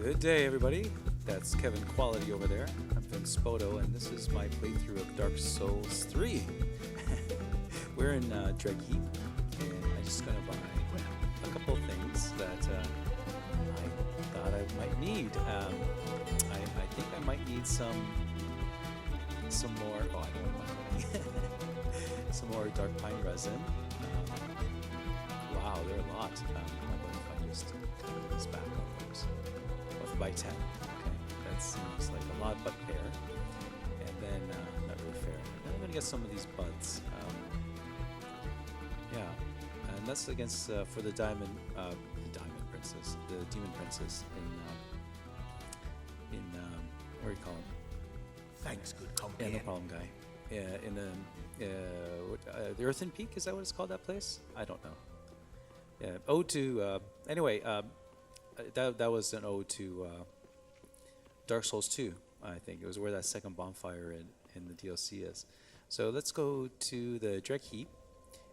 Good day, everybody. That's Kevin Quality over there. I'm from Spoto, and this is my playthrough of Dark Souls 3. We're in Dreg Heap, and I'm just gonna buy a couple of things that I thought I might need. I think I might need some more. Oh, I don't want my money. Some more dark pine resin. Wow, there are a lot. How about if I just cut this back on those? By 10. Okay, that seems like a lot, but fair. And then, not really fair. And then I'm gonna get some of these buds. Yeah, and that's against for the Diamond Princess, the Demon Princess in what do you call him? Thanks, good Yeah, companion. no problem, guy. Yeah, in the Earthen Peak, is that what it's called? That place? I don't know. Yeah. Ode to anyway. That was an ode to Dark Souls 2, I think. It was where that second bonfire in the DLC is. So let's go to the Dreg Heap.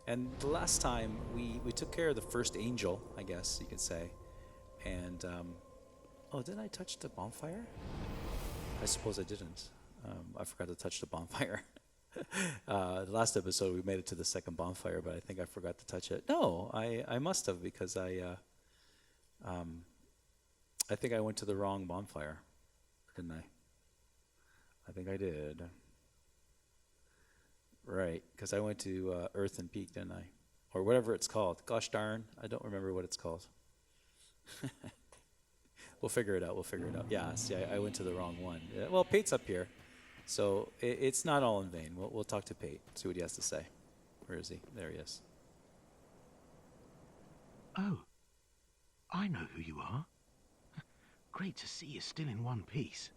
And the last time we took care of the first angel, I guess you could say. And, oh, didn't I touch the bonfire? I suppose I didn't. I forgot to touch the bonfire. The last episode we made it to the second bonfire, but I think I forgot to touch it. No, I must have, because I think I went to the wrong bonfire, didn't I? I think I did. Right, because I went to Earthen Peak, didn't I? Or whatever it's called. Gosh darn, I don't remember what it's called. We'll figure it out. Yeah, see, I went to the wrong one. Yeah, well, Pate's up here, so it's not all in vain. We'll talk to Pate, see what he has to say. Where is he? There he is. Oh, I know who you are. Great to see you still in one piece.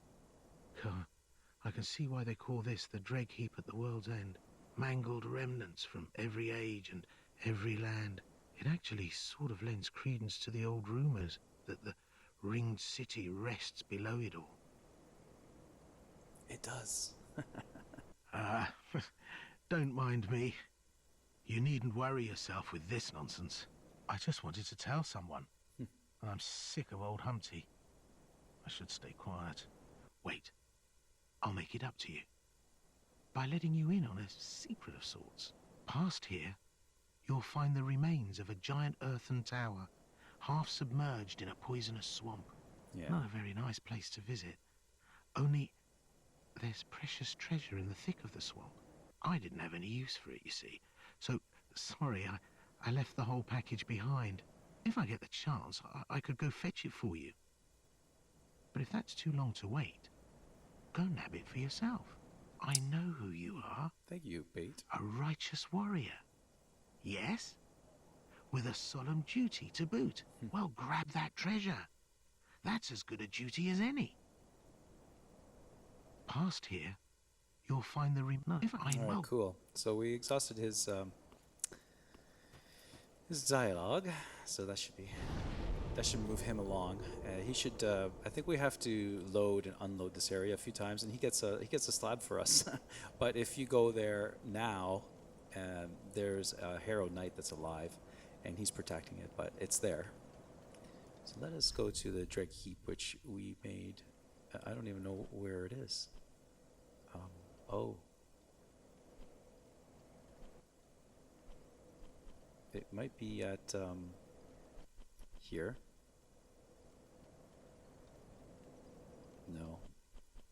I can see why they call this the Dreg Heap at the world's end. Mangled remnants from every age and every land. It actually sort of lends credence to the old rumors that the ringed city rests below it all. It does. Don't mind me. You needn't worry yourself with this nonsense. I just wanted to tell someone. I'm sick of old Humpty. I should stay quiet. Wait, I'll make it up to you. By letting you in on a secret of sorts. Past here, you'll find the remains of a giant earthen tower, half submerged in a poisonous swamp. Yeah. Not a very nice place to visit. Only, there's precious treasure in the thick of the swamp. I didn't have any use for it, you see. So, sorry, I left the whole package behind. If I get the chance, I could go fetch it for you. But if that's too long to wait, go nab it for yourself. I know who you are. Thank you, Pate. A righteous warrior. Yes? With a solemn duty to boot. Well, grab that treasure. That's as good a duty as any. Past here, you'll find the if I All know. right, cool. So we exhausted his dialogue, so that should move him along. He should. I think we have to load and unload this area a few times, and he gets a slab for us. But if you go there now, there's a Harrow Knight that's alive, and he's protecting it, but it's there. So let us go to the Dreg Heap, which we made. I don't even know where it is. Oh. It might be at here. No.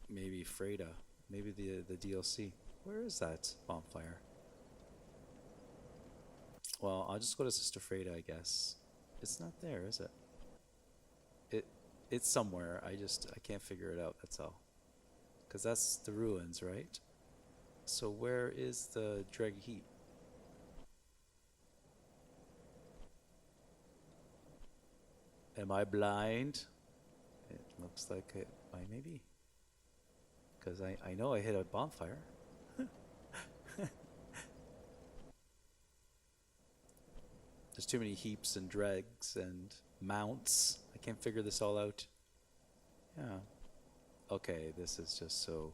Maybe Freda. Maybe the DLC. Where is that bonfire? Well, I'll just go to Sister Freda, I guess. It's not there, is it? It's somewhere. I can't figure it out, that's all. Because that's the ruins, right? So where is the Dreg Heap? Am I blind? It looks like it might maybe. Because I know I hit a bonfire. There's too many heaps and dregs and mounts. I can't figure this all out. Yeah. Okay, this is just so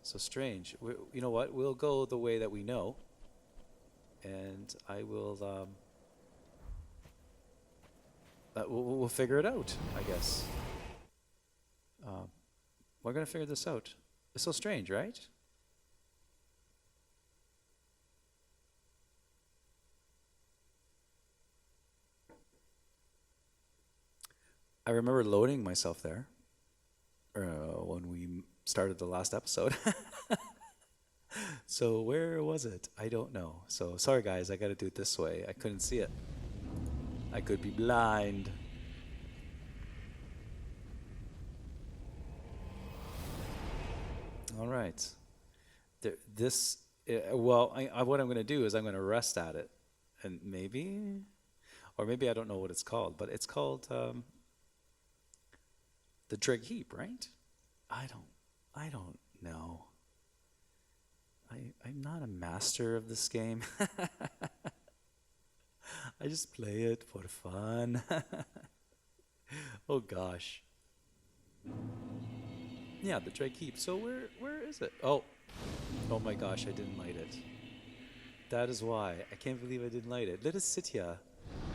strange. You know what? We'll go the way that we know. And I will we'll figure it out, I guess. We're gonna figure this out. It's so strange, right? I remember loading myself there when we started the last episode. So where was it? I don't know. So sorry guys, I gotta do it this way. I couldn't see it. I could be blind. All right. What I'm going to do is I'm going to rest at it, and maybe, or maybe I don't know what it's called, but it's called the Dreg Heap, right? I don't know. I'm not a master of this game. I just play it for fun. Oh gosh. Yeah, the Dreg Heap. So where is it? Oh my gosh, I didn't light it. That is why. I can't believe I didn't light it. Let us sit here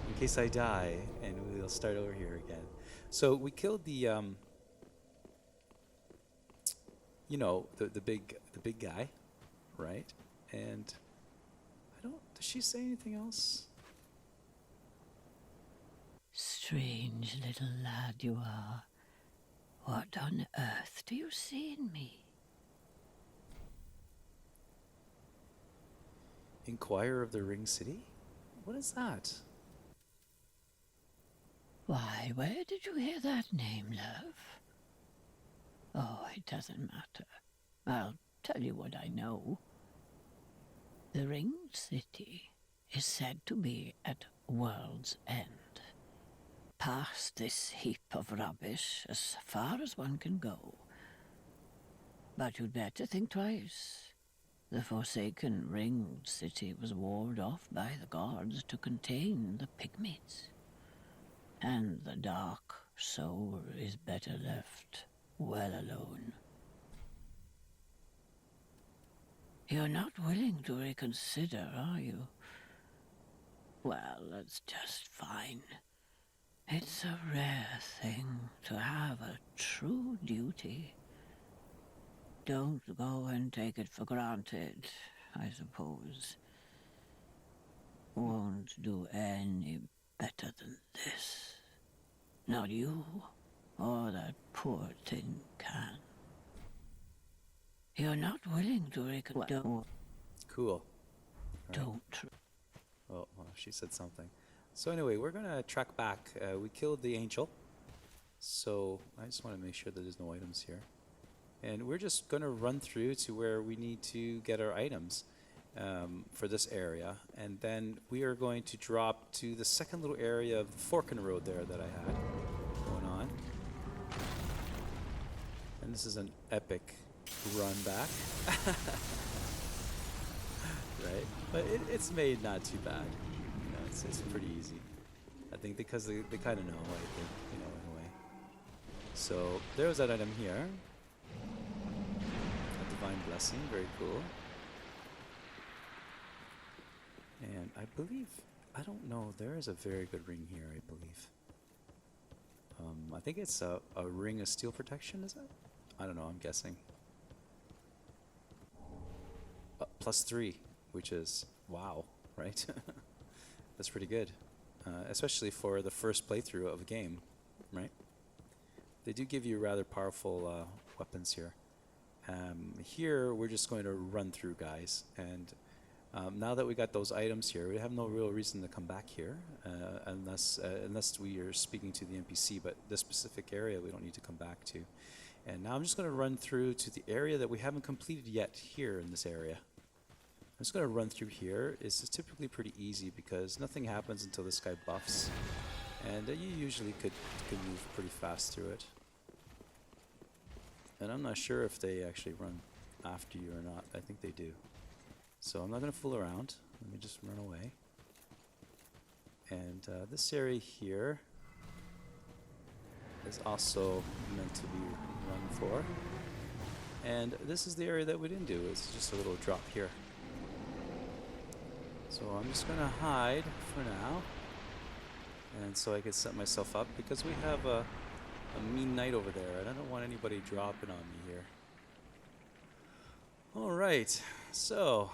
in case I die, and we'll start over here again. So we killed the you know, the big guy, right? And does she say anything else? Strange little lad you are. What on earth do you see in me? Inquirer of the Ring City? What is that? Why, where did you hear that name, love? Oh, it doesn't matter. I'll tell you what I know. The Ring City is said to be at World's End. Past this heap of rubbish as far as one can go. But you'd better think twice. The forsaken Ringed City was walled off by the gods to contain the pygmies. And the dark soul is better left well alone. You're not willing to reconsider, are you? Well, that's just fine. It's a rare thing to have a true duty. Don't go and take it for granted, I suppose. Won't do any better than this. Not you, or that poor thing can. You're not willing to reconsider. Cool. Don't. Oh, well, she said something. So anyway, we're gonna track back. We killed the angel, so I just want to make sure that there's no items here. And we're just gonna run through to where we need to get our items for this area, and then we are going to drop to the second little area of the fork in the road there that I had going on. And this is an epic run back. Right? But it's made not too bad. You know, it's pretty easy. I think because they kind of know, I think, you know, in a way. So there's that item here. A divine blessing, very cool. And I believe, I don't know, there is a very good ring here, I believe. I think it's a ring of steel protection, is it? I don't know, I'm guessing. +3, which is, wow, right? That's pretty good. Especially for the first playthrough of a game, right? They do give you rather powerful weapons here. Here, we're just going to run through, guys. And now that we got those items here, we have no real reason to come back here unless we are speaking to the NPC. But this specific area, we don't need to come back to. And now I'm just going to run through to the area that we haven't completed yet here in this area. I'm just going to run through here. It's typically pretty easy because nothing happens until this guy buffs. And you usually could move pretty fast through it. And I'm not sure if they actually run after you or not. I think they do. So I'm not going to fool around. Let me just run away. And this area here is also meant to be run for. And this is the area that we didn't do. It's just a little drop here. So I'm just going to hide for now. and so I could set myself up because we have a mean knight over there, and I don't want anybody dropping on me here. All right, so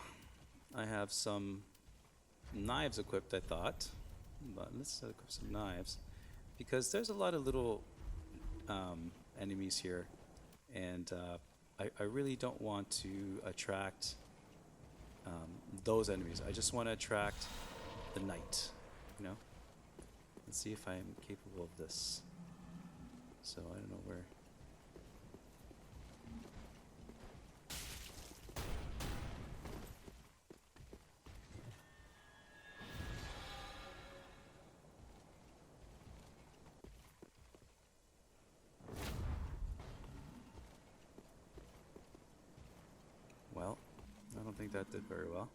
I have some knives equipped, I thought, but let's equip some knives because there's a lot of little enemies here, and I really don't want to attract those enemies. I just want to attract the knight, you know. Let's see if I'm capable of this. So I don't know where. Well, I don't think that did very well.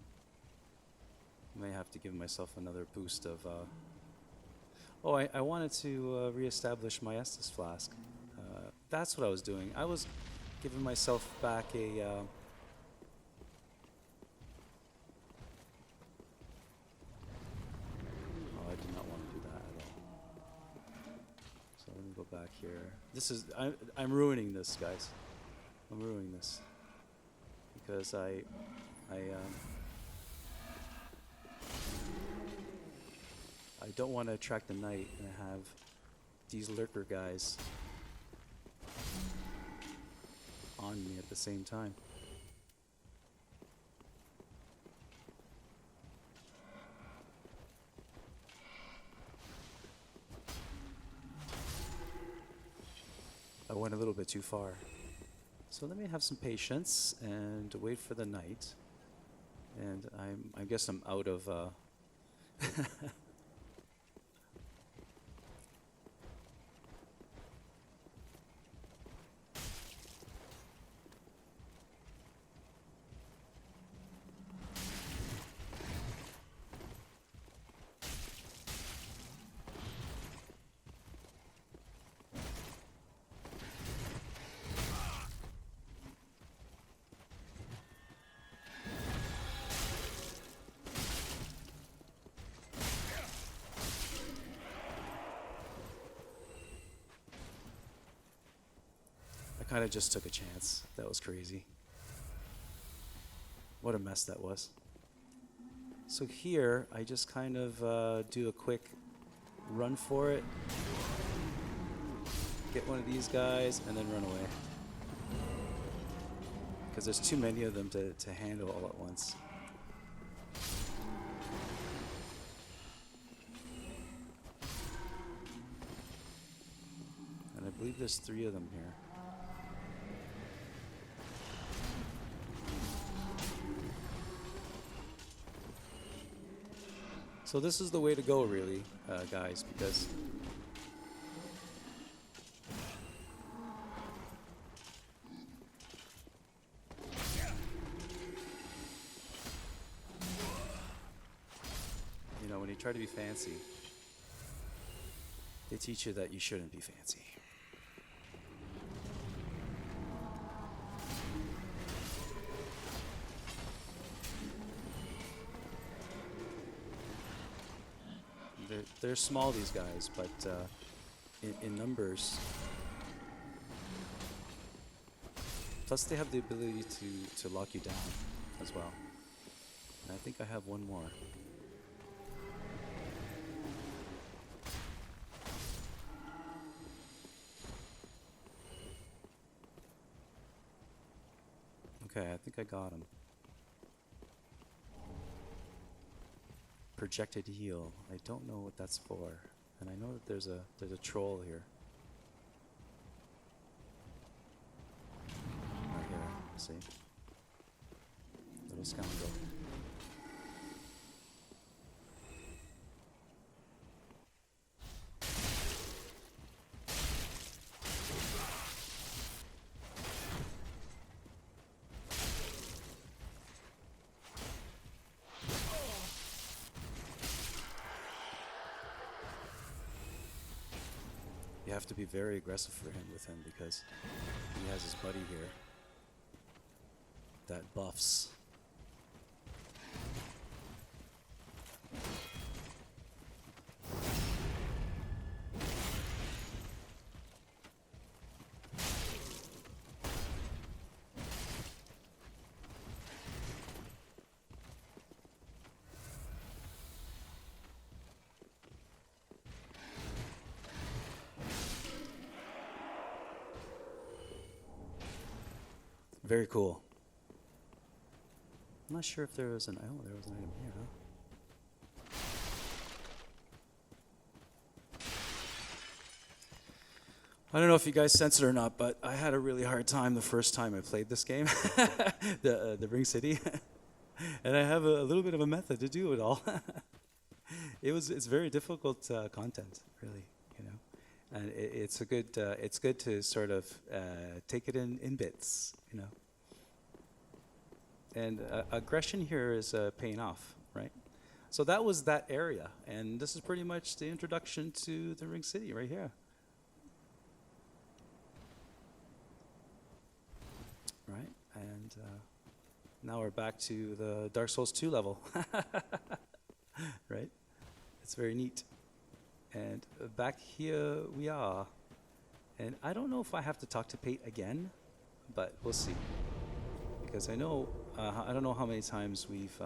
May have to give myself another boost of oh, I wanted to reestablish my Estus flask. That's what I was doing. I was giving myself back a oh, I did not want to do that at all. So let me go back here. This is I'm ruining this, guys. I'm ruining this because I don't want to attract the knight and have these lurker guys on me at the same time. I went a little bit too far. So let me have some patience and wait for the knight. And I guess I'm out of kind of just took a chance. That was crazy. What a mess that was. So here, I just kind of do a quick run for it. Get one of these guys and then run away. Because there's too many of them to handle all at once. And I believe there's 3 of them here. So this is the way to go, really, guys, because you know, when you try to be fancy, they teach you that you shouldn't be fancy. They're small, these guys, but in numbers. Plus, they have the ability to lock you down as well. And I think I have one more. Okay, I think I got him. Projected heal. I don't know what that's for, and I know that there's a troll here. Right here, see? Little scoundrel. You have to be very aggressive with him because he has his buddy here that buffs. Very cool. I'm not sure if there was an... Oh, there was an item here, huh? I don't know if you guys sense it or not, but I had a really hard time the first time I played this game, the Ring City, and I have a little bit of a method to do it all. It's very difficult content, really, you know, and it's good to sort of take it in bits, you know. And aggression here is paying off, right? So that was that area, and this is pretty much the introduction to the Ring City right here. Right, and now we're back to the Dark Souls 2 level, right? It's very neat. And back here we are. And I don't know if I have to talk to Pate again, but we'll see. Because I know, I don't know how many times we've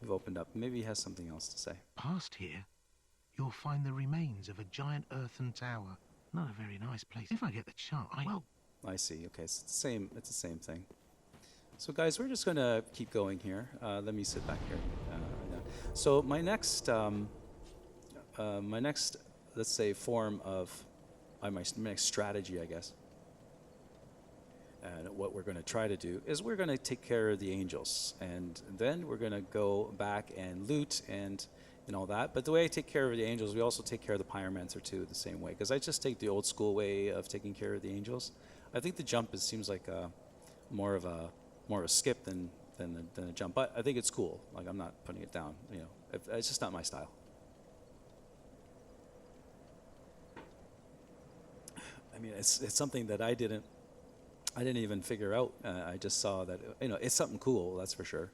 opened up. Maybe he has something else to say. Past here, you'll find the remains of a giant earthen tower. Not a very nice place. If I get the chance, well... I see. Okay, so it's the same thing. So guys, we're just gonna keep going here. Let me sit back here. So my next, let's say, form of my next strategy, I guess, and what we're gonna try to do is we're gonna take care of the angels, and then we're gonna go back and loot and all that. But the way I take care of the angels, we also take care of the pyromancer too, the same way. Because I just take the old school way of taking care of the angels. I think the jump seems like more of a skip than a jump, but I think it's cool. Like, I'm not putting it down. You know, it's just not my style. I mean, it's something that I didn't even figure out. I just saw that, you know, it's something cool. That's for sure,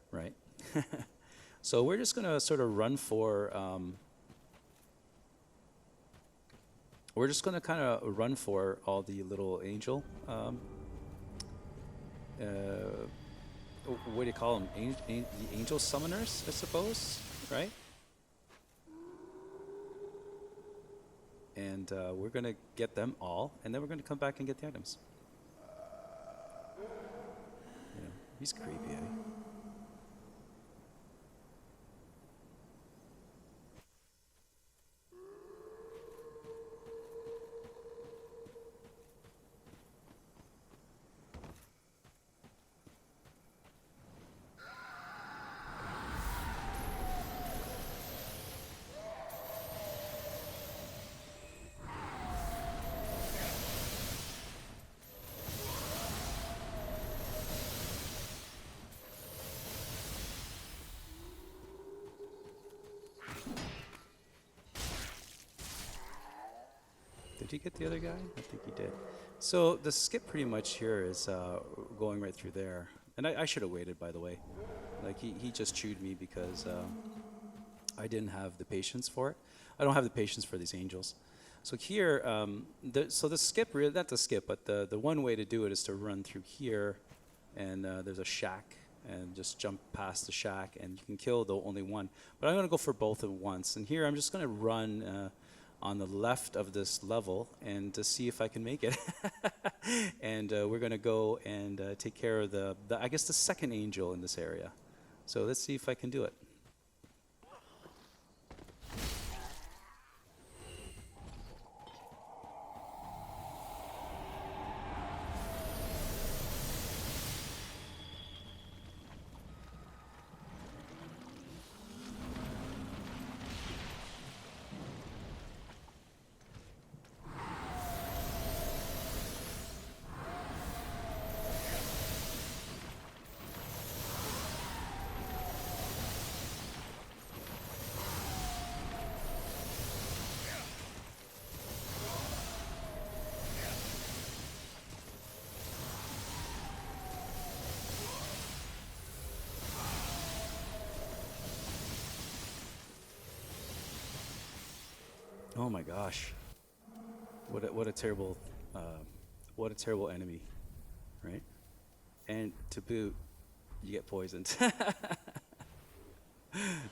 right? So we're just gonna sort of run for. We're just going to kind of run for all the little angel, what do you call them? The angel summoners, I suppose, right? And we're going to get them all, and then we're going to come back and get the items. Yeah, he's creepy, eh? Did he get the other guy? I think he did. So the skip pretty much here is going right through there. And I should have waited, by the way. Like, he just chewed me because I didn't have the patience for it. I don't have the patience for these angels. So here, so the skip, not the skip, but the one way to do it is to run through here, and there's a shack, and just jump past the shack, and you can kill the only one. But I'm going to go for both at once. And here I'm just going to run on the left of this level and to see if I can make it. And we're going to go and take care of the I guess the second angel in this area. So let's see if I can do it. Oh my gosh, what a terrible enemy, right? And to boot, you get poisoned,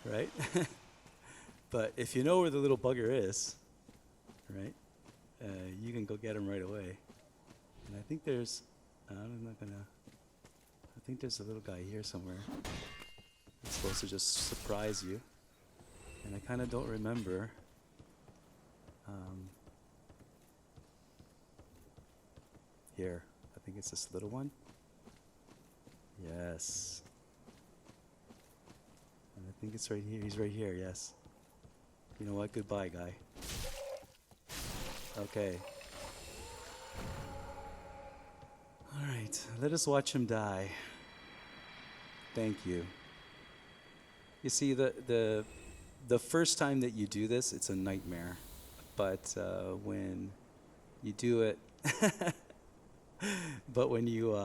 right? But if you know where the little bugger is, right, you can go get him right away. And I think there's I'm not gonna. I think there's a little guy here somewhere. It's supposed to just surprise you, and I kind of don't remember. Here, I think it's this little one. Yes. And I think it's right here. He's right here, yes. You know what? Goodbye, guy. Okay. Alright, let us watch him die. Thank you. You see, the first time that you do this, it's a nightmare. But when you do it... but when you,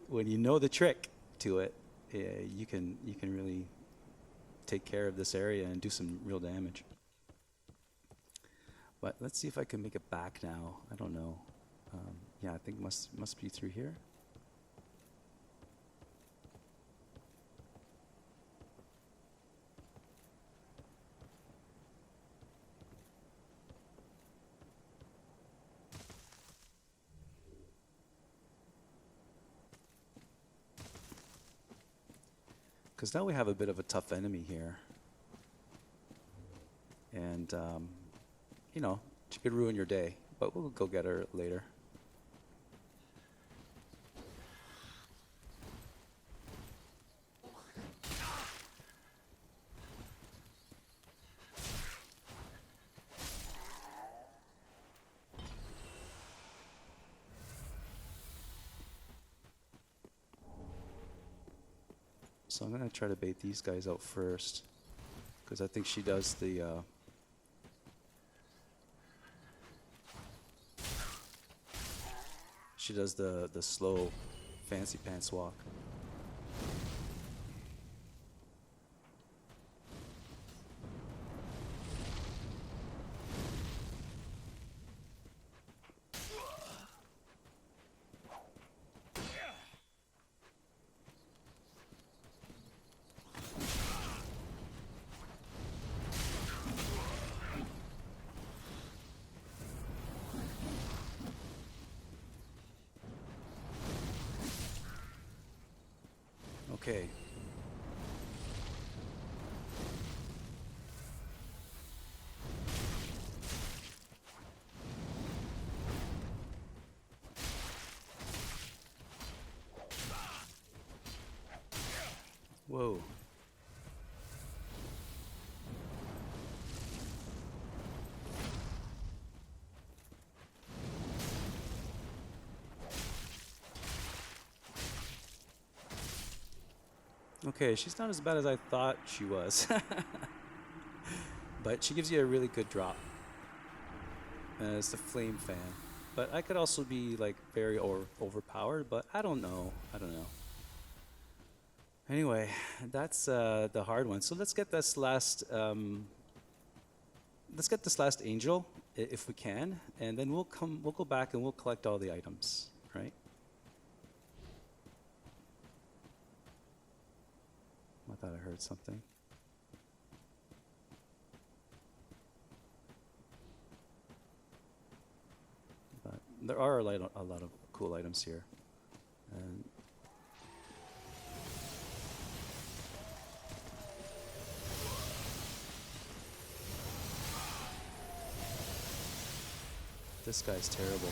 when you know the trick to it, you can really take care of this area and do some real damage. But let's see if I can make it back now. I don't know. Yeah, I think must be through here. Because now we have a bit of a tough enemy here. And, she could ruin your day. But we'll go get her later. So I'm going to try to bait these guys out first, because I think she does the slow fancy pants walk. Okay. Whoa. Okay, she's not as bad as I thought she was. But she gives you a really good drop. It's the flame fan. But I could also be like very overpowered, but I don't know. Anyway, that's the hard one. So let's get this last angel if we can, and then we'll go back and we'll collect all the items, right? I thought I heard something. But there are a lot of cool items here. And this guy's terrible.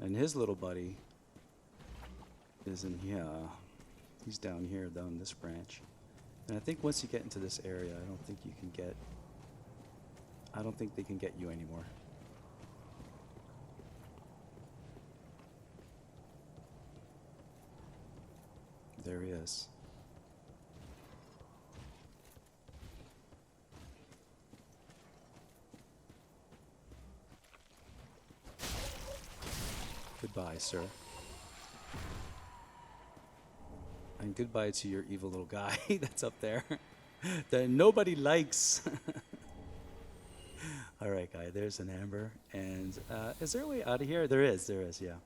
And his little buddy is in here. He's down here, down this branch. And I think once you get into this area, I don't think they can get you anymore. There he is. Goodbye, sir. And goodbye to your evil little guy that's up there that nobody likes. All right, guy, there's an amber. And is there a way out of here? There is, yeah.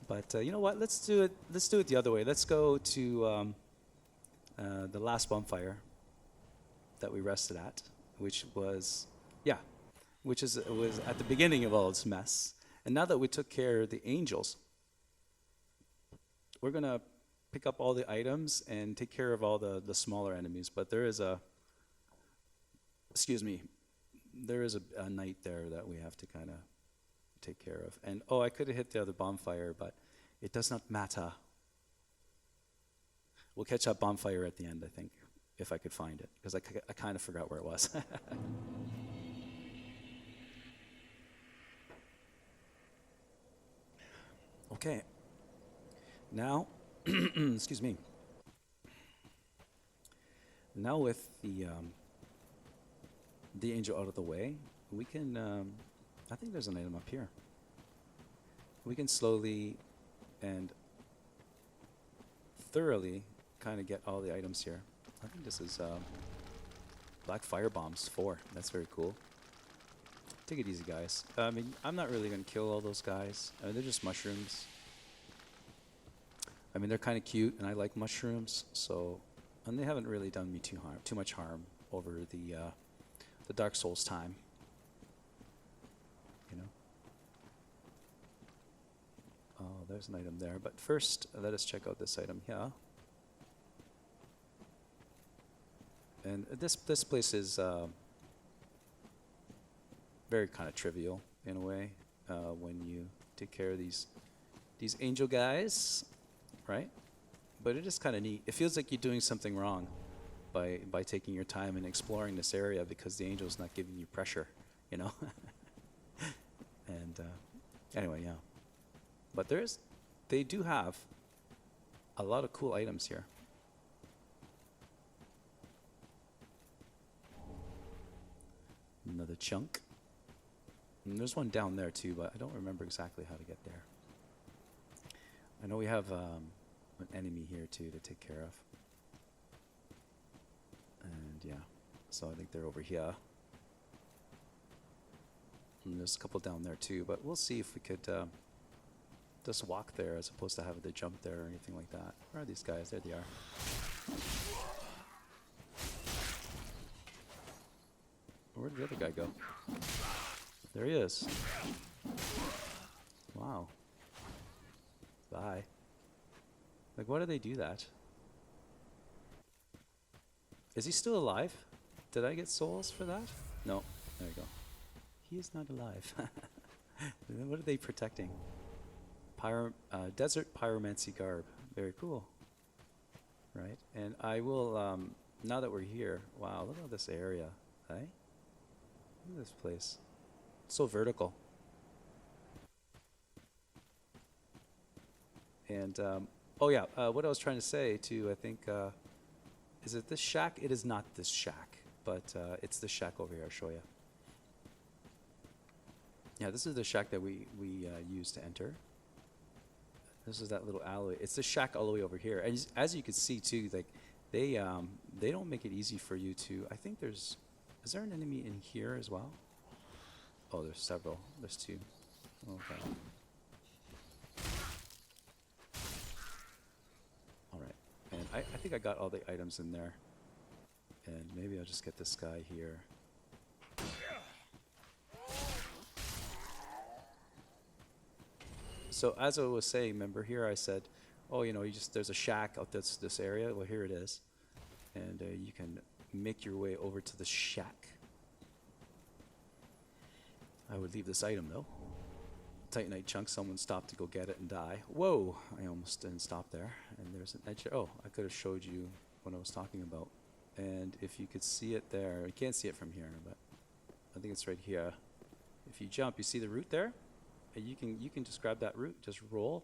But you know what? Let's do it. Let's do it the other way. Let's go to the last bonfire that we rested at, which was, yeah, which is was at the beginning of all this mess. And now that we took care of the angels, we're gonna pick up all the items and take care of all the smaller enemies. But there is a, excuse me, there is a knight there that we have to kind of take care of. And oh, I could have hit the other bonfire, but it does not matter. We'll catch that bonfire at the end, I think, if I could find it, because I kind of forgot where it was. Okay. Now, excuse me. Now with the angel out of the way, we can, I think there's an item up here. We can slowly and thoroughly kind of get all the items here. I think this is Black Fire Bombs 4. That's very cool. Take it easy, guys. I mean, I'm not really going to kill all those guys. I mean, they're just mushrooms. I mean, they're kind of cute, and I like mushrooms, so... And they haven't really done me too much harm over the Dark Souls time. You know? Oh, there's an item there. But first, let us check out this item here. And this place is very kind of trivial in a way when you take care of these angel guys, right? But it is kind of neat. It feels like you're doing something wrong by taking your time and exploring this area because the angel's not giving you pressure, you know? And anyway, yeah. But they do have a lot of cool items here. Another chunk. And there's one down there too, but I don't remember exactly how to get there. I know we have an enemy here too to take care of. And yeah, so I think they're over here. And there's a couple down there too, but we'll see if we could just walk there as opposed to having to jump there or anything like that. Where are these guys? There they are. Where did the other guy go? There he is. Wow. Bye. Like, why do they do that? Is he still alive? Did I get souls for that? No. There you go. He is not alive. What are they protecting? Desert pyromancy garb. Very cool. Right? And I will, now that we're here, wow, look at this area, right? Look at this place. It's so vertical. And, oh yeah, what I was trying to say too, I think, is it this shack? It is not this shack, but it's this shack over here. I'll show you. Yeah, this is the shack that we used to enter. This is that little alleyway. It's the shack all the way over here. And as you can see too, like they don't make it easy for you to. I think is there an enemy in here as well? Oh, there's several. There's two. Okay. All right. And I think I got all the items in there. And maybe I'll just get this guy here. So as I was saying, remember here I said, oh, you know, there's a shack out this area. Well, here it is. And you can make your way over to the shack. I would leave this item though. Titanite chunk, someone stopped to go get it and die. Whoa, I almost didn't stop there. And there's an edge. Oh, I could have showed you what I was talking about. And if you could see it there, you can't see it from here, but I think it's right here. If you jump, you see the root there? And you can just grab that root, just roll,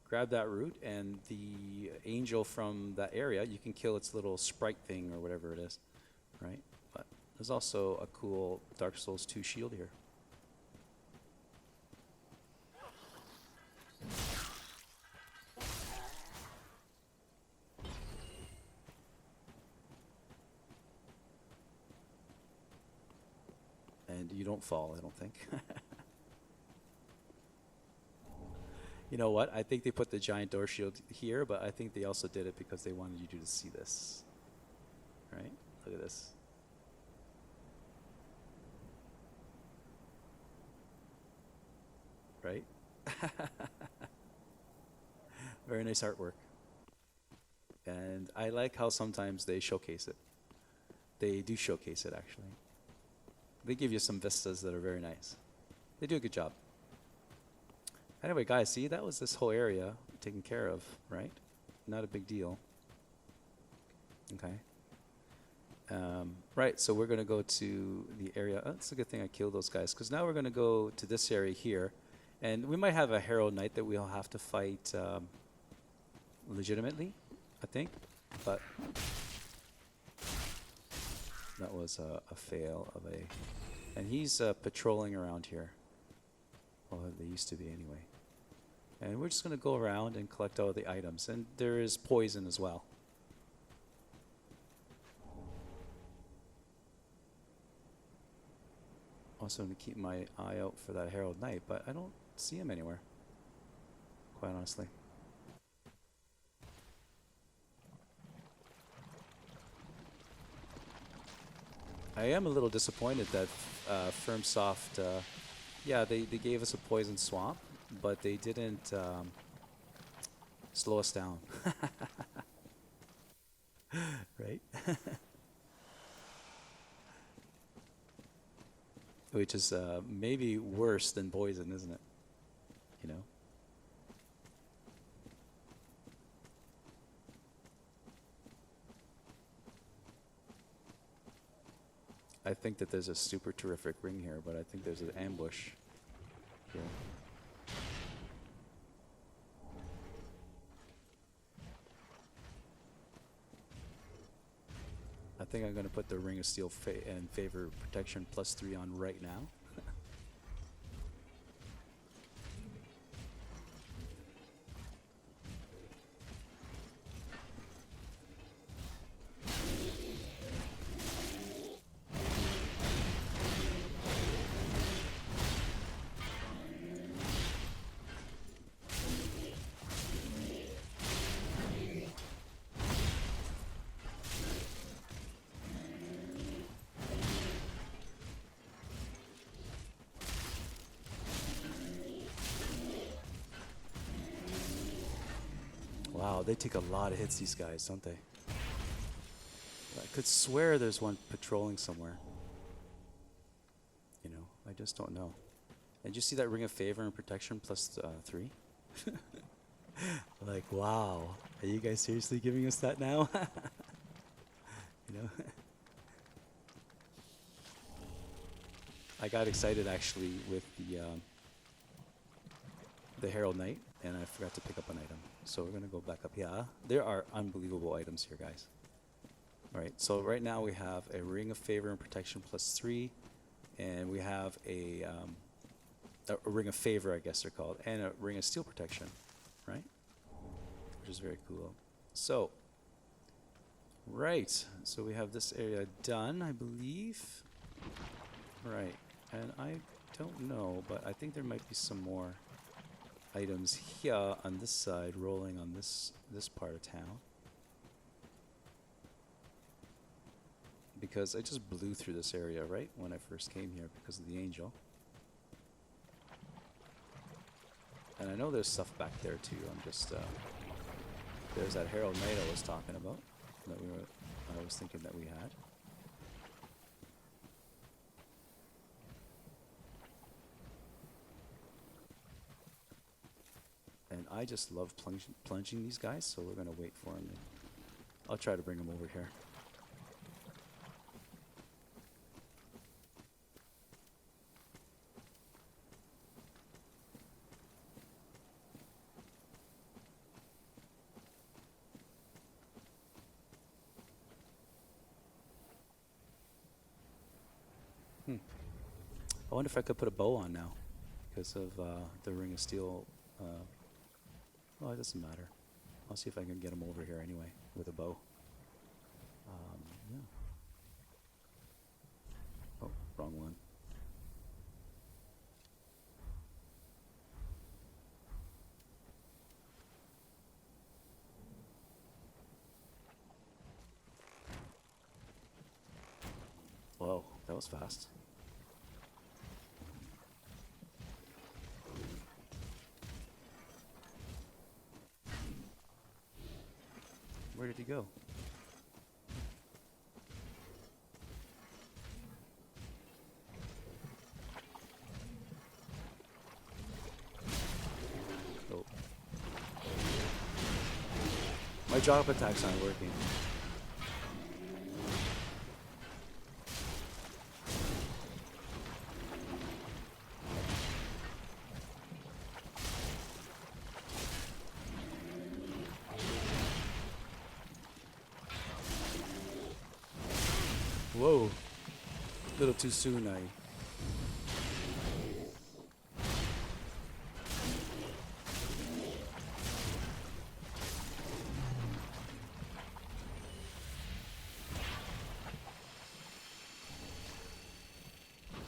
grab that root, and the angel from that area, you can kill its little sprite thing or whatever it is, right? But there's also a cool Dark Souls 2 shield here. And you don't fall, I don't think. You know what? I think they put the giant door shield here, but I think they also did it because they wanted you to see this. Right? Look at this. Right? Very nice artwork. And I like how sometimes they showcase it. They do showcase it, actually. They give you some vistas that are very nice. They do a good job. Anyway, guys, see, that was this whole area taken care of, right? Not a big deal. Okay. Right, so we're going to go to the area. Oh, it's a good thing I killed those guys, because now we're going to go to this area here. And we might have a Herald Knight that we'll have to fight legitimately, I think. But that was a fail of a... And he's patrolling around here. Well, they used to be anyway. And we're just going to go around and collect all the items. And there is poison as well. Also going to keep my eye out for that Herald Knight, but I don't see him anywhere, quite honestly. I am a little disappointed that FirmSoft, yeah, they gave us a poison swamp, but they didn't slow us down. Right? Which is maybe worse than poison, isn't it? You know? I think that there's a super terrific ring here, but I think there's an ambush here. I think I'm going to put the Ring of Steel and Favor Protection +3 on right now. Wow, they take a lot of hits, these guys, don't they? I could swear there's one patrolling somewhere. You know, I just don't know. And you see that Ring of Favor and Protection +3? Like, wow. Are you guys seriously giving us that now? You know? I got excited, actually, with the Herald Knight, and I forgot to pick up an item. So we're going to go back up. Yeah, there are unbelievable items here, guys. All right, so right now we have a Ring of Favor and Protection +3, and we have a Ring of Favor, I guess they're called, and a Ring of Steel Protection, right? Which is very cool. So, right, so we have this area done, I believe. Right, and I don't know, but I think there might be some more items here on this side rolling on this part of town, because I just blew through this area right when I first came here because of the angel, and I know there's stuff back there too. I'm just there's that Herald Knight I was talking about that I was thinking that we had. And I just love plunging these guys, so we're going to wait for him. I'll try to bring him over here. I wonder if I could put a bow on now because of the Ring of Steel. Well, it doesn't matter. I'll see if I can get him over here anyway with a bow. Yeah. Oh, wrong one. was fast. Where did he go? Oh. My drop attacks aren't working. Whoa, a little too soon,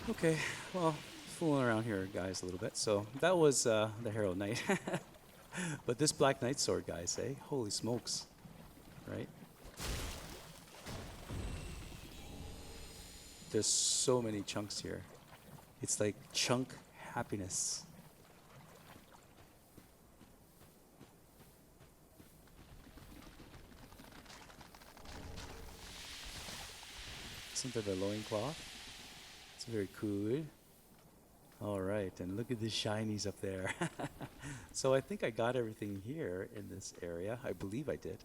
Okay, well, fooling around here, guys, a little bit. So that was the Herald Knight. But this Black Knight sword, guys, eh? Holy smokes, right? There's so many chunks here. It's like chunk happiness. Isn't that a loincloth? It's very cool. All right, and look at the shinies up there. So I think I got everything here in this area. I believe I did.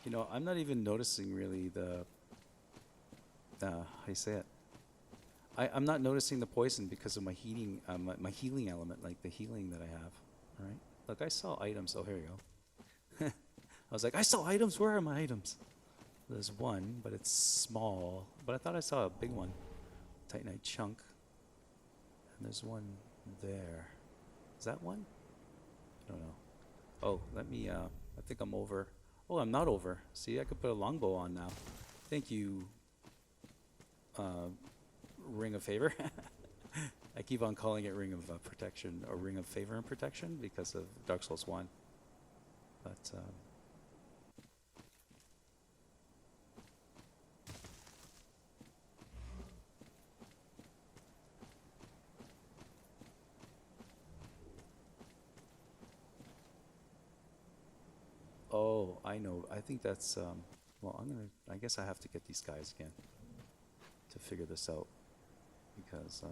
You know, I'm not even noticing really the, how do you say it? I'm not noticing the poison because of my healing, my healing element, like the healing that I have, right? Look, I saw items. Oh, here you go. I was like, I saw items. Where are my items? There's one, but it's small. But I thought I saw a big one. Titanite chunk. And there's one there. Is that one? I don't know. Oh, let me, I think I'm over. Oh, I'm not over. See, I could put a longbow on now. Thank you, Ring of Favor. I keep on calling it Ring of Protection or Ring of Favor and Protection because of Dark Souls 1. But, oh, I know. I think that's, well, I guess I have to get these guys again to figure this out because,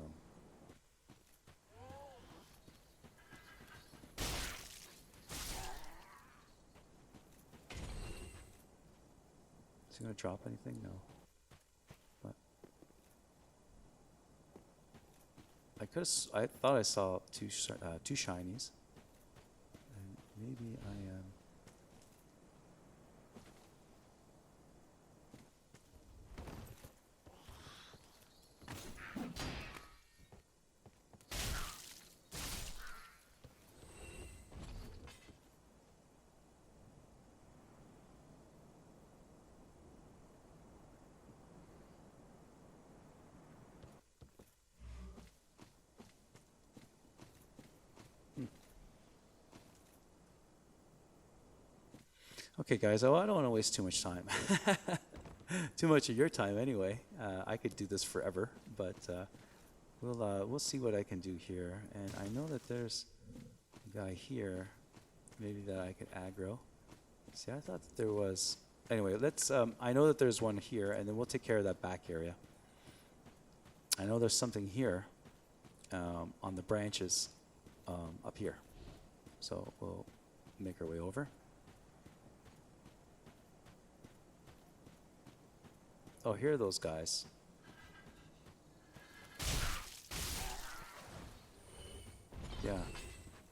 is he gonna drop anything? No. But I thought I saw two shinies, and maybe I am. Okay, guys, I don't want to waste too much time. Too much of your time anyway. I could do this forever, but we'll see what I can do here. And I know that there's a guy here, maybe that I could aggro. See, I thought that there was. Anyway, let's. I know that there's one here, and then we'll take care of that back area. I know there's something here on the branches up here, so we'll make our way over. Oh, here are those guys. Yeah.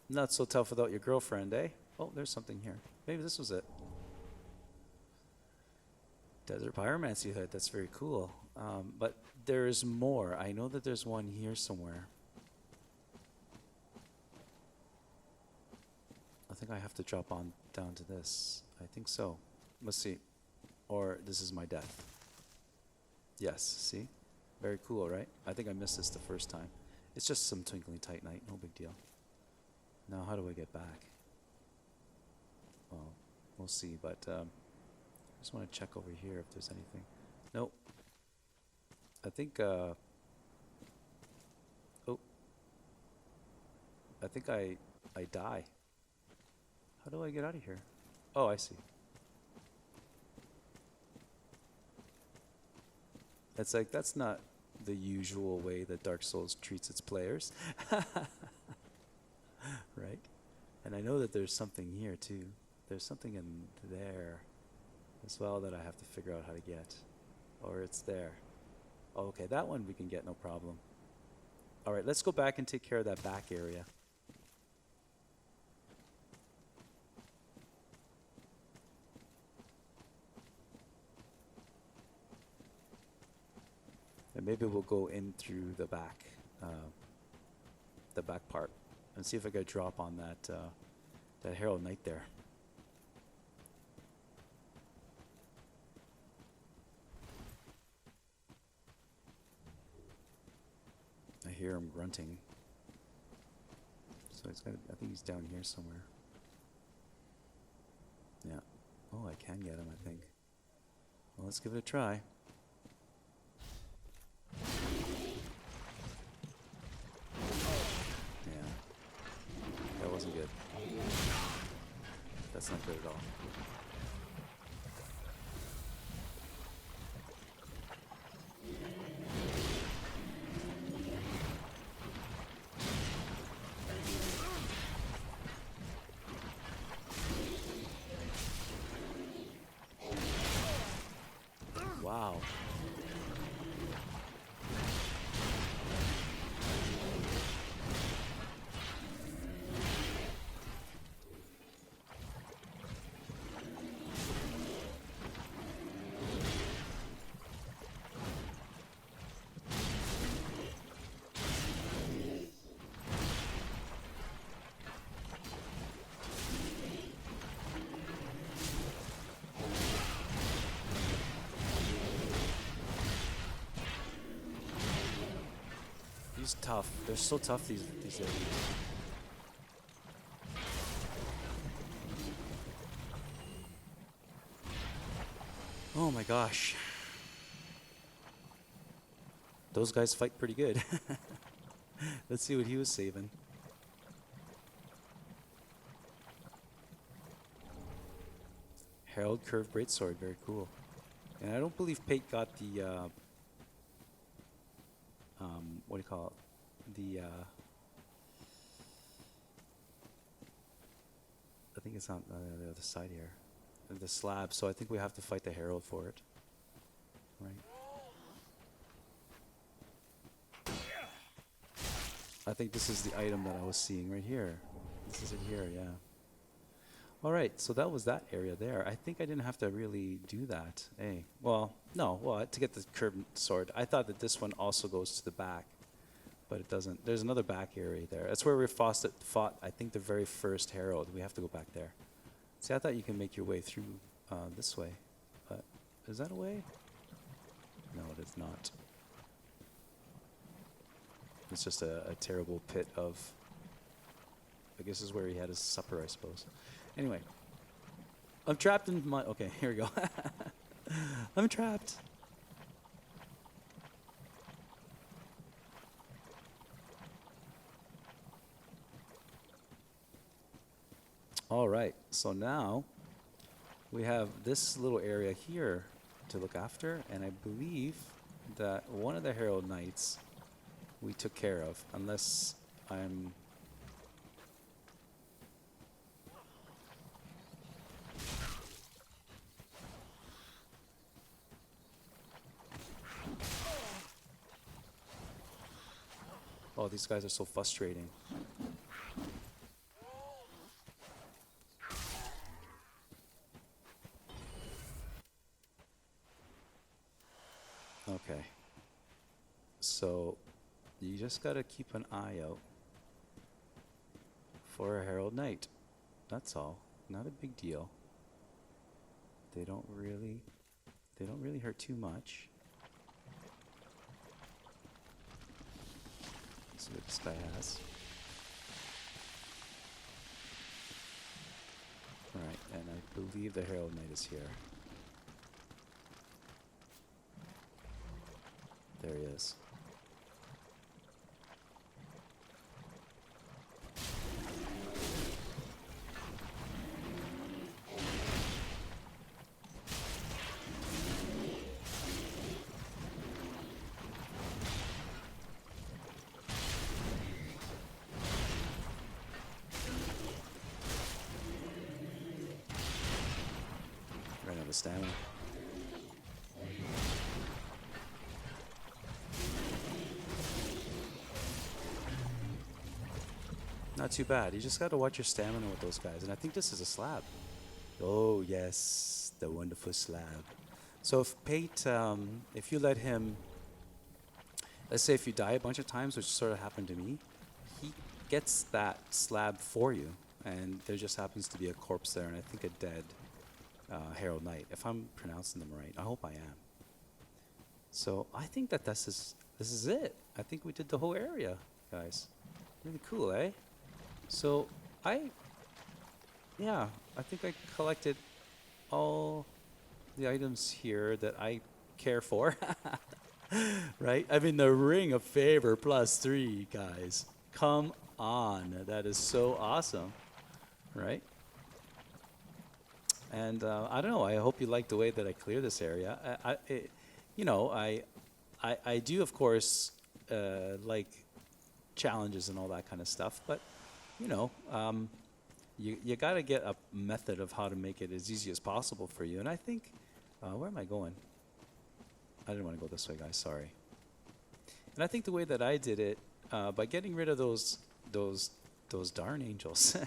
Not so tough without your girlfriend, eh? Oh, there's something here. Maybe this was it. Desert Pyromancy hood. That's very cool. But there's more. I know that there's one here somewhere. I think I have to drop on down to this. I think so. Let's see. Or this is my death. Yes, see? Very cool, right? I think I missed this the first time. It's just some twinkling titanite, no big deal. Now how do I get back? Well, we'll see, but I just want to check over here if there's anything. Nope. I think oh, I think I die. How do I get out of here? Oh, I see. It's like, that's not the usual way that Dark Souls treats its players. Right? And I know that there's something here too. There's something in there as well that I have to figure out how to get. Or it's there. Oh, okay, that one we can get, no problem. Alright, let's go back and take care of that back area. And maybe we'll go in through the back part, and see if I can drop on that Herald Knight there. I hear him grunting. So he's got, I think he's down here somewhere. Yeah. Oh, I can get him, I think. Well, let's give it a try. Yeah. That wasn't good. That's not good at all. Wow. He's tough. They're so tough, these enemies. Oh my gosh. Those guys fight pretty good. Let's see what he was saving. Herald Curved Greatsword, very cool. And I don't believe Pate got the what do you call it? The I think it's on the other side here. The slab, so I think we have to fight the Herald for it. Right. I think this is the item that I was seeing right here. This is it here, yeah. Alright, so that was that area there. I think I didn't have to really do that. Hey, well, no, well, to get the curved sword. I thought that this one also goes to the back, but it doesn't. There's another back area there. That's where we fought, I think, the very first Herald. We have to go back there. See, I thought you can make your way through this way, but is that a way? No, it is not. It's just a terrible pit of, I guess this is where he had his supper, I suppose. Anyway, I'm trapped in my, okay, here we go. I'm trapped. All right, so now we have this little area here to look after, and I believe that one of the Herald Knights we took care of, unless I'm... Oh, these guys are so frustrating. Okay. So, you just gotta keep an eye out for a Herald Knight. That's all. Not a big deal. They don't really hurt too much. see what this guy has. Alright, and I believe the Herald Knight is here. There he is. Ran out of stamina. Not too bad. You just got to watch your stamina with those guys. And I think this is a slab. Oh, yes. The wonderful slab. So if Pate, if you let him, let's say if you die a bunch of times, which sort of happened to me, he gets that slab for you. And there just happens to be a corpse there, and I think a dead Herald Knight. If I'm pronouncing them right. I hope I am. So I think that this is it. I think we did the whole area, guys. Really cool, eh? So I think I collected all the items here that I care for. Right? I mean, the Ring of Favor +3, guys. Come on. That is so awesome. Right? And I don't know. I hope you like the way that I clear this area. I do, of course, like challenges and all that kind of stuff, but you got to get a method of how to make it as easy as possible for you. And I think, where am I going? I didn't want to go this way, guys. Sorry. And I think the way that I did it, by getting rid of those darn angels,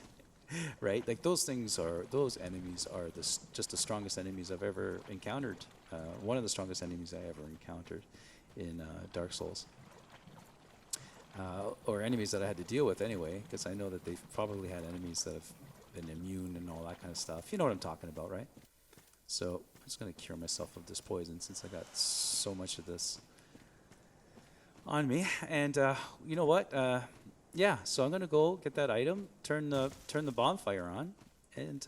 right? Like those enemies are just the strongest enemies I've ever encountered. One of the strongest enemies I ever encountered in Dark Souls. Or enemies that I had to deal with anyway, because I know that they've probably had enemies that have been immune and all that kind of stuff. You know what I'm talking about, right? So I'm just going to cure myself of this poison since I got so much of this on me. And you know what? Yeah, so I'm going to go get that item, turn the bonfire on, and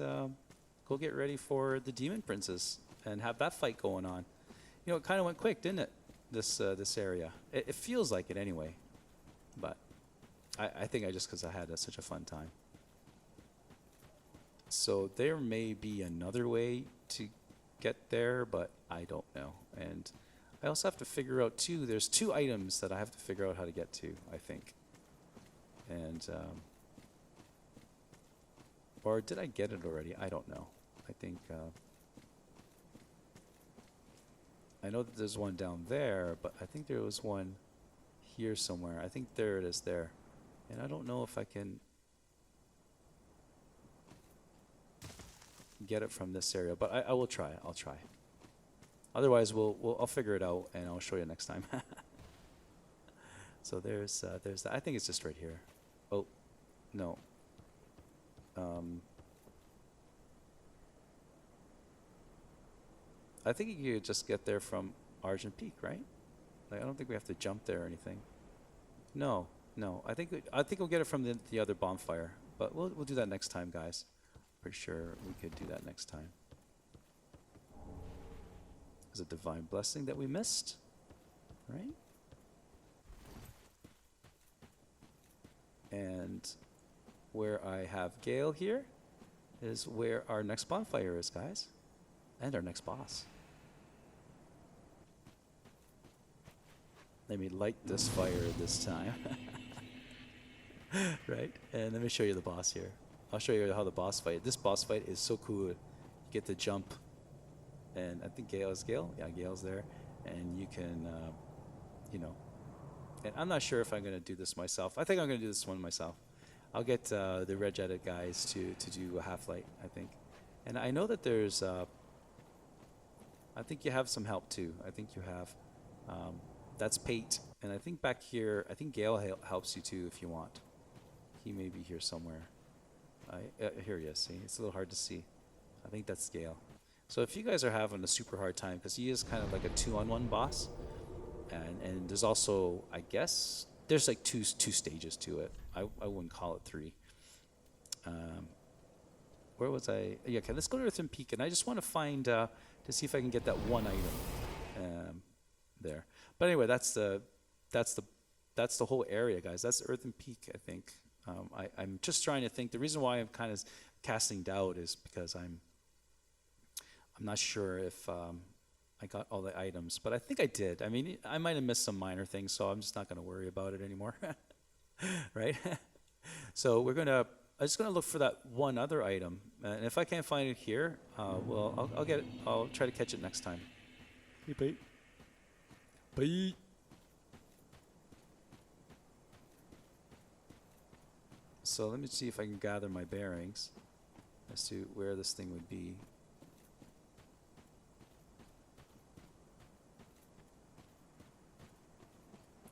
go get ready for the Demon Princess and have that fight going on. You know, it kind of went quick, didn't it? This area. It feels like it anyway. But I think just because I had such a fun time. So there may be another way to get there, but I don't know. And I also have to figure out too, there's 2 items that I have to figure out how to get to, I think. And, or did I get it already? I don't know. I think, I know that there's one down there, but I think there was one here somewhere. I think there it is there. And I don't know if I can get it from this area, but I will try. I'll try. Otherwise, I'll figure it out and I'll show you next time. So there's that. I think it's just right here. Oh, no. I think you could just get there from Argent Peak, right? Like, I don't think we have to jump there or anything. No. I think we'll get it from the other bonfire, but we'll do that next time, guys. Pretty sure we could do that next time. There's a divine blessing that we missed, right? And where I have Gale here is where our next bonfire is, guys, and our next boss. Let me light this fire this time. Right? And let me show you the boss here. I'll show you how the boss fight. This boss fight is so cool. You get to jump. And I think Gale? Yeah, Gale's there. And you can, and I'm not sure if I'm going to do this myself. I think I'm going to do this one myself. I'll get the Reg Edit guys to do a half-light, I think. And I know that there's, I think you have some help too. I think you have, that's Pate. And I think back here, I think Gale helps you too if you want. He may be here somewhere. Here he is, see? It's a little hard to see. I think that's Gale. So if you guys are having a super hard time, because he is kind of like a 2-on-1 boss, and there's also, I guess, there's like two stages to it. I wouldn't call it 3. Where was I? Yeah, okay, let's go to Earthen Peak, and I just want to find to see if I can get that one item there. But anyway, that's the whole area, guys. That's Earthen Peak, I think. I'm just trying to think. The reason why I'm kind of casting doubt is because I'm not sure if I got all the items, but I think I did. I mean, I might have missed some minor things, so I'm just not going to worry about it anymore, right? So I'm just gonna look for that one other item, and if I can't find it here, well, I'll get it. I'll try to catch it next time. Hey, bye. Bye. So let me see if I can gather my bearings as to where this thing would be.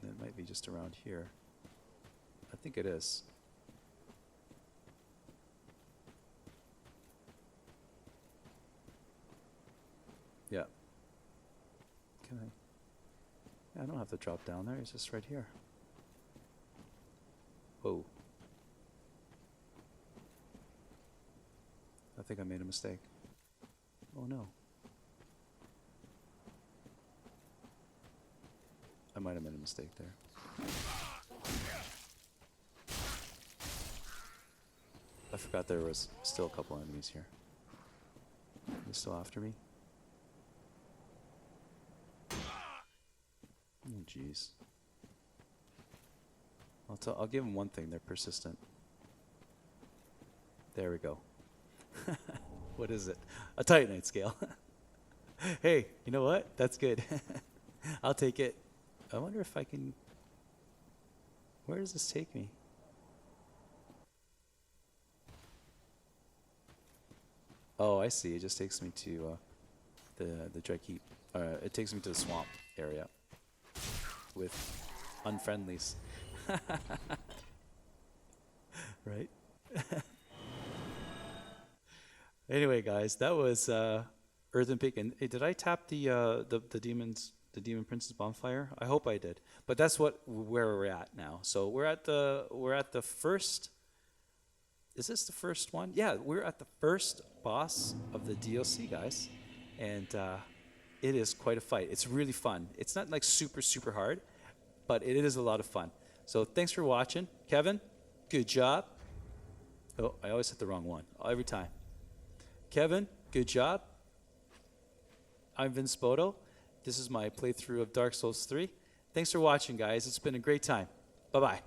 It might be just around here. I think it is. Yeah. Can I? Yeah, I don't have to drop down there. It's just right here. Whoa. I think I made a mistake. Oh no. I might have made a mistake there. I forgot there was still a couple enemies here. Are they still after me? Oh, jeez. I'll give them one thing. They're persistent. There we go. What is it? A Titanite scale. Hey, you know what? That's good. I'll take it. I wonder if I can... Where does this take me? Oh, I see. It just takes me to the Dreg Heap. It takes me to the swamp area with unfriendlies. Right? Anyway, guys, that was Earthen Peak. And hey, did I tap the Demon Prince's bonfire? I hope I did. But that's where we're at now. So we're at the first. Is this the first one? Yeah, we're at the first boss of the DLC, guys, and it is quite a fight. It's really fun. It's not like super hard, but it is a lot of fun. So thanks for watching, Kevin. Good job. Oh, I always hit the wrong one every time. Kevin, good job. I'm Vince Spoto. This is my playthrough of Dark Souls 3. Thanks for watching, guys. It's been a great time. Bye-bye.